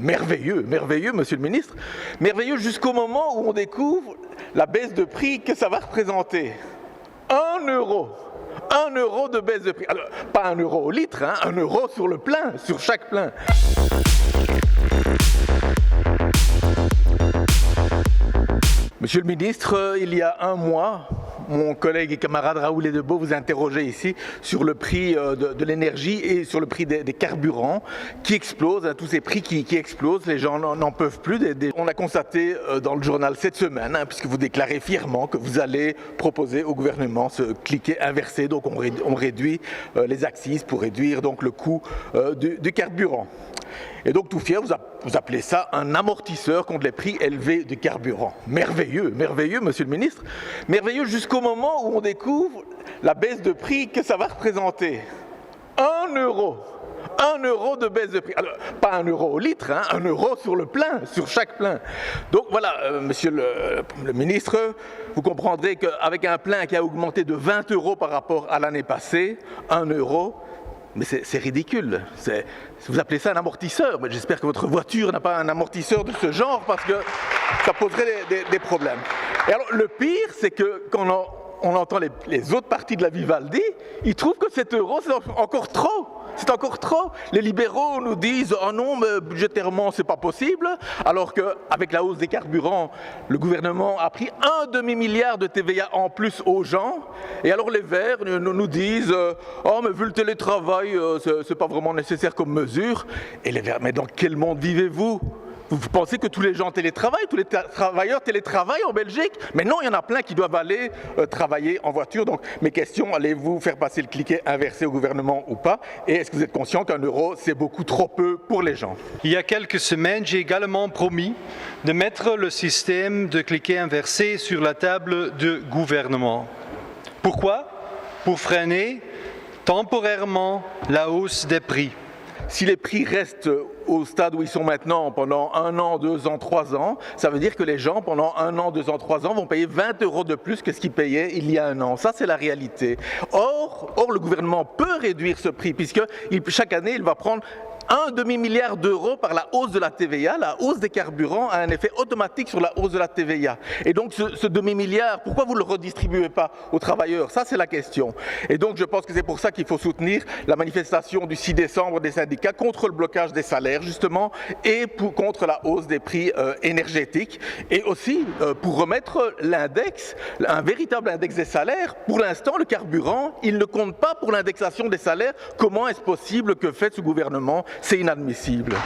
merveilleux, merveilleux, monsieur le ministre. Merveilleux jusqu'au moment où on découvre la baisse de prix que ça va représenter. 1 euro. 1 euro de baisse de prix. Alors, pas 1 euro au litre, hein, 1 euro sur le plein, sur chaque plein. Monsieur le ministre, il y a un mois, mon collègue et camarade Raoul Edebo vous interrogeait ici sur le prix de l'énergie et sur le prix des carburants qui explosent, hein, tous ces prix qui explosent, les gens n'en peuvent plus. On a constaté dans le journal cette semaine, hein, puisque vous déclarez fièrement que vous allez proposer au gouvernement ce cliquet inversé, donc on réduit les accises pour réduire donc le coût du carburant. Et donc tout fier, vous appelez ça un amortisseur contre les prix élevés du carburant. Merveilleux, merveilleux, monsieur le ministre. Merveilleux jusqu'au moment où on découvre la baisse de prix que ça va représenter. 1 euro. 1 euro de baisse de prix. Alors, pas 1 euro au litre, hein, 1 euro sur le plein, sur chaque plein. Donc voilà, monsieur le ministre, vous comprendrez qu'avec un plein qui a augmenté de 20 euros par rapport à l'année passée, 1 euro, mais c'est ridicule. Vous appelez ça un amortisseur, mais j'espère que votre voiture n'a pas un amortisseur de ce genre parce que ça poserait des problèmes. Et alors le pire, c'est que quand on entend les autres parties de la Vivaldi, ils trouvent que 7 euros, c'est encore trop. C'est encore trop. Les libéraux nous disent « Oh non, mais budgétairement, c'est pas possible », alors qu'avec la hausse des carburants, le gouvernement a pris un demi-milliard de TVA en plus aux gens. Et alors les Verts nous disent « Oh, mais vu le télétravail, c'est pas vraiment nécessaire comme mesure ». Et les Verts, mais dans quel monde vivez-vous ? Vous pensez que tous les gens télétravaillent, tous les travailleurs télétravaillent en Belgique? Mais non, il y en a plein qui doivent aller travailler en voiture. Donc mes questions, allez-vous faire passer le cliquet inversé au gouvernement ou pas? Et est-ce que vous êtes conscient qu'1 euro, c'est beaucoup trop peu pour les gens? Il y a quelques semaines, j'ai également promis de mettre le système de cliquet inversé sur la table du gouvernement. Pourquoi? Pour freiner temporairement la hausse des prix. Si les prix restent au stade où ils sont maintenant pendant 1 an, 2 ans, 3 ans, ça veut dire que les gens pendant 1 an, 2 ans, 3 ans vont payer 20 euros de plus que ce qu'ils payaient il y a 1 an. Ça, c'est la réalité. Or, le gouvernement peut réduire ce prix puisque chaque année, il va prendre 1 demi-milliard d'euros par la hausse de la TVA. La hausse des carburants a un effet automatique sur la hausse de la TVA. Et donc ce demi-milliard, pourquoi vous ne le redistribuez pas aux travailleurs? Ça, c'est la question. Et donc je pense que c'est pour ça qu'il faut soutenir la manifestation du 6 décembre des syndicats contre le blocage des salaires, justement, et contre la hausse des prix énergétiques. Et aussi pour remettre l'index, un véritable index des salaires. Pour l'instant, le carburant, il ne compte pas pour l'indexation des salaires. Comment est-ce possible que fait ce gouvernement? C'est inadmissible.